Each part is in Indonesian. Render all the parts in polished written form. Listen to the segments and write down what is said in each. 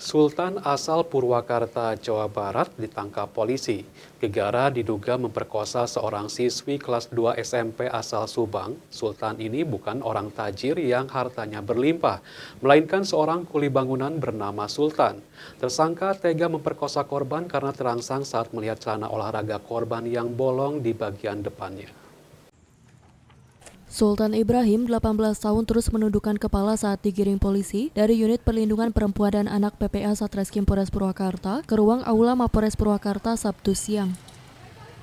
Sultan asal Purwakarta, Jawa Barat ditangkap polisi. Gegara diduga memperkosa seorang siswi kelas 2 SMP asal Subang. Sultan ini bukan orang tajir yang hartanya berlimpah, melainkan seorang kuli bangunan bernama Sultan. Tersangka tega memperkosa korban karena terangsang saat melihat celana olahraga korban yang bolong di bagian depannya. Sultan Ibrahim, 18 tahun, terus menundukkan kepala saat digiring polisi dari Unit Perlindungan Perempuan dan Anak PPA Satreskrim Polres Purwakarta ke ruang Aula Mapores Purwakarta Sabtu siang.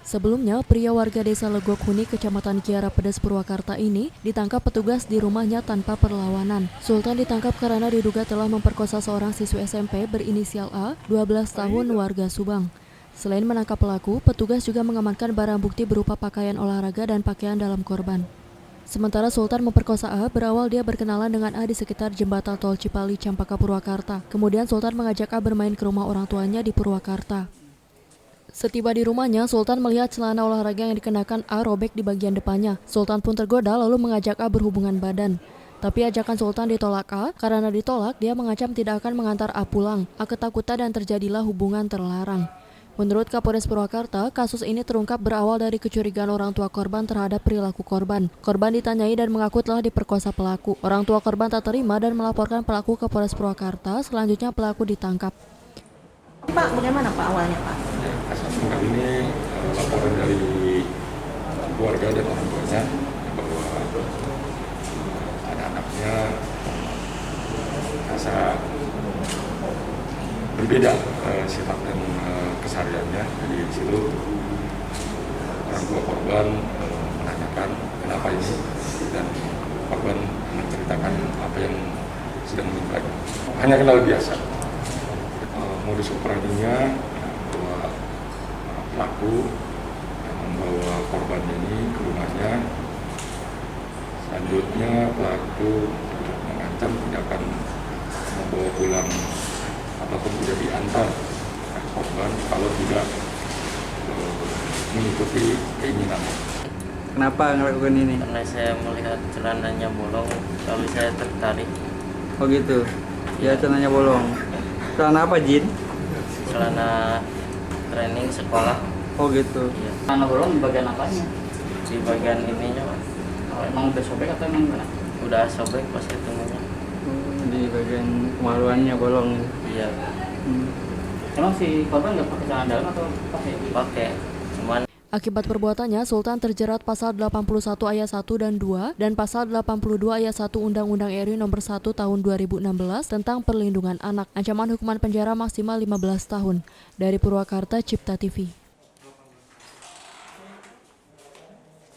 Sebelumnya, pria warga desa Legok Huni, Kecamatan Kiara Pedes, Purwakarta ini ditangkap petugas di rumahnya tanpa perlawanan. Sultan ditangkap karena diduga telah memperkosa seorang siswi SMP berinisial A, 12 tahun, warga Subang. Selain menangkap pelaku, petugas juga mengamankan barang bukti berupa pakaian olahraga dan pakaian dalam korban. Sementara Sultan memperkosa A, berawal dia berkenalan dengan A di sekitar jembatan tol Cipali, Campaka, Purwakarta. Kemudian Sultan mengajak A bermain ke rumah orang tuanya di Purwakarta. Setiba di rumahnya, Sultan melihat celana olahraga yang dikenakan A robek di bagian depannya. Sultan pun tergoda lalu mengajak A berhubungan badan. Tapi ajakan Sultan ditolak A, karena ditolak dia mengancam tidak akan mengantar A pulang. A ketakutan dan terjadilah hubungan terlarang. Menurut Kapolres Purwakarta, kasus ini terungkap berawal dari kecurigaan orang tua korban terhadap perilaku korban. Korban ditanyai dan mengaku telah diperkosa pelaku. Orang tua korban tak terima dan melaporkan pelaku ke Polres Purwakarta. Selanjutnya pelaku ditangkap. Pak, bagaimana Pak awalnya Pak? Kasus kali ini laporan dari keluarga dan orang tuanya bahwa ada anaknya rasa berbeda sifat dan kesehariannya. Jadi di situ orang tua korban menanyakan kenapa ini, dan korban menceritakan apa yang sedang menimpa. Hanya kenal biasa. Modus operandinya bahwa pelaku yang membawa korban ini ke rumahnya. Selanjutnya pelaku mengancam tidak akan membawa pulang ataupun tidak diantar korban kalau tidak mengikuti keinginannya. Kenapa ngelakuin ini? Karena saya melihat celananya bolong, lalu saya tertarik. Oh gitu. Ya, celananya bolong. Celana apa, Jin? Celana training sekolah. Oh gitu. Iya. Celana bolong di bagian apanya? Di bagian ininya, Pak. Oh, emang udah sobek atau emang gimana? Udah sobek pas ketemunya. Di bagian kemaluannya bolong. Iya, Emang si korban nggak pakai celana dalam atau pakai? pakai. Cuman Akibat perbuatannya, Sultan terjerat pasal 81 ayat 1 dan 2 dan pasal 82 ayat 1 Undang-Undang RI Nomor 1 Tahun 2016 tentang Perlindungan Anak. Ancaman hukuman penjara maksimal 15 tahun. Dari Purwakarta, Cipta TV.